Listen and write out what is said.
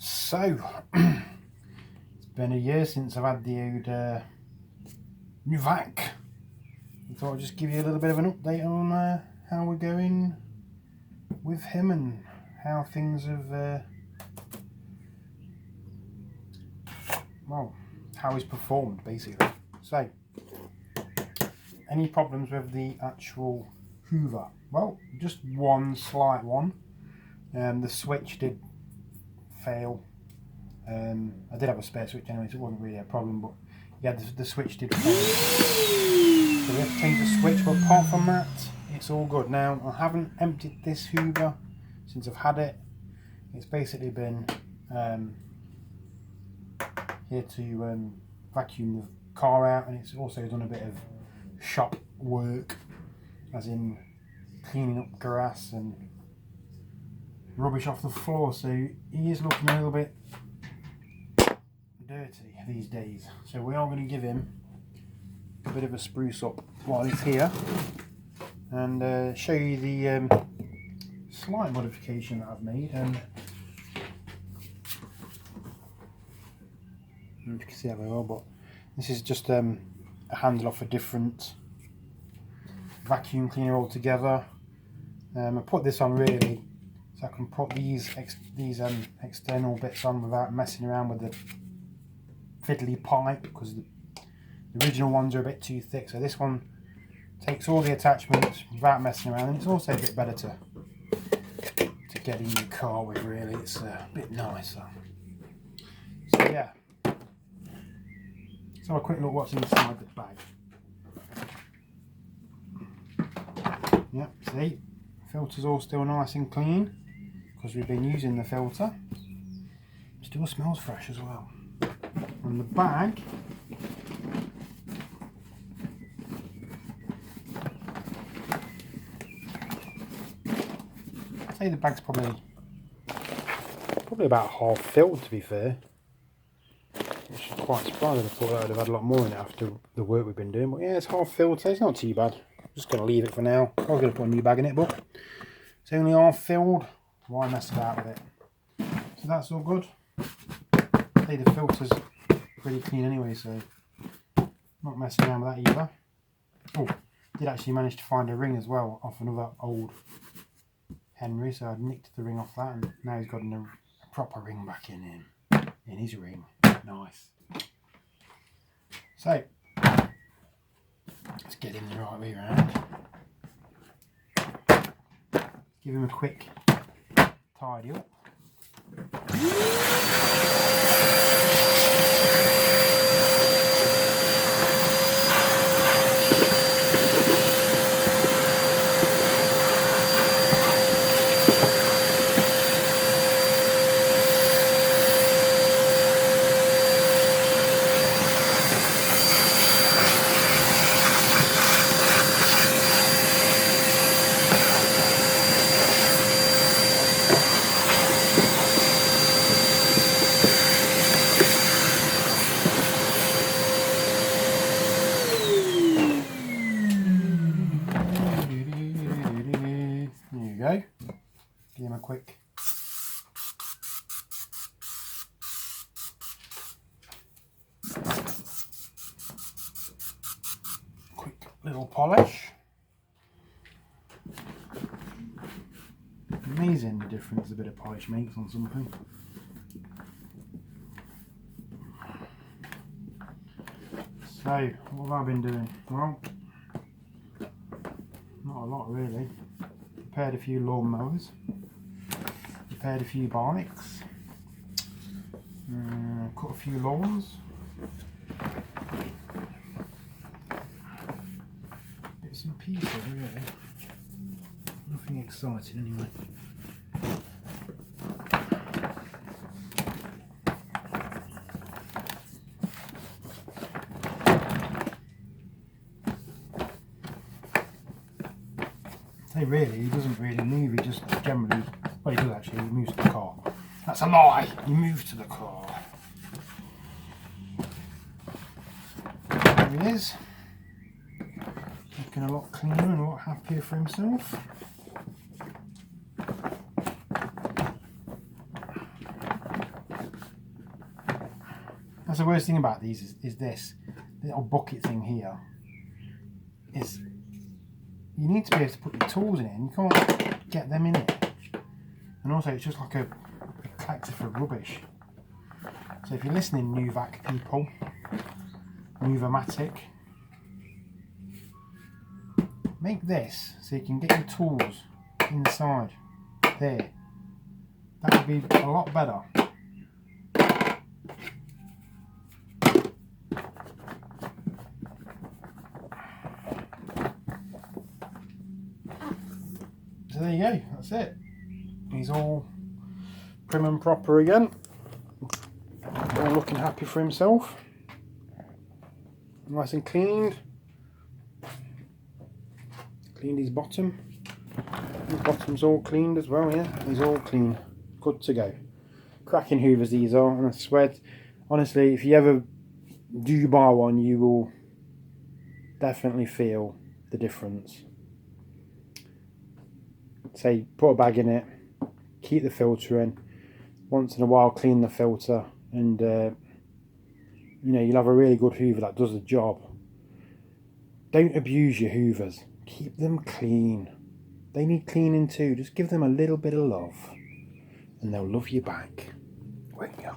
So, it's been a year since I've had the old new vac. I thought I'd just give you a little bit of an update on how we're going with him and how things have, well, how he's performed basically. So, any problems with the actual Hoover? Well, just one slight one. The switch did fail. I did have a spare switch anyway, so it wasn't really a problem, but yeah, the switch did fail. So we have to change the switch, but apart from that, it's all good. Now, I haven't emptied this Hoover since I've had it. It's basically been here to vacuum the car out, and it's also done a bit of shop work, as in cleaning up grass and rubbish off the floor, so he is looking a little bit dirty these days. So we are going to give him a bit of a spruce up while it's here, and show you the slight modification that I've made. And I don't know if you can see that very well, but this is just a handle off a different vacuum cleaner altogether. I put this on really so I can put these external bits on without messing around with the fiddly pipe, because the original ones are a bit too thick. So this one takes all the attachments without messing around, and it's also a bit better to get in your car with. Really, it's a bit nicer. So yeah, let's have a quick look what's inside the bag. Yep, see, filter's all still nice and clean because we've been using the filter. Still smells fresh as well. And the bag, I'd say the bag's probably about half filled, to be fair. Which is quite surprising. I thought I would have had a lot more in it after the work we've been doing, but yeah, it's half filled, so it's not too bad. I'm just going to leave it for now. I was going to put a new bag in it, but it's only half filled. Why mess about with it? So that's all good. I'd say the filter's pretty clean anyway, so not messing around with that either. Oh, did actually manage to find a ring as well off another old Henry, so I'd nicked the ring off that, and now he's got a proper ring back in his ring. Nice. So let's get him the right way around. Give him a quick tidy up. Go. Give him a quick little polish. Amazing the difference a bit of polish makes on something. So what have I been doing? Well, not a lot really. Repaired a few lawnmowers, repaired a few bikes, cut a few lawns, bits and pieces really, nothing exciting anyway. Really, he doesn't really move, he just generally, well, he does actually, he moves to the car. That's a lie, he moves to the car. There he is, looking a lot cleaner and a lot happier for himself. That's the worst thing about these is this little bucket thing here. Is you need to be able to put your tools in it, and you can't get them in it. And also, it's just like a collector for rubbish. So if you're listening, new vac people, new Vamatic, make this so you can get your tools inside there. That would be a lot better. So there you go, that's it. He's all prim and proper again. All looking happy for himself. Nice and cleaned. Cleaned his bottom. His bottom's all cleaned as well, yeah. He's all clean. Good to go. Cracking Hoovers these are, and I swear, honestly, if you ever do buy one, you will definitely feel the difference. Say, put a bag in it, keep the filter in, once in a while clean the filter, and you know, you'll have a really good Hoover that does the job. Don't abuse your Hoovers. Keep them clean. They need cleaning too. Just give them a little bit of love, and they'll love you back. Won't you?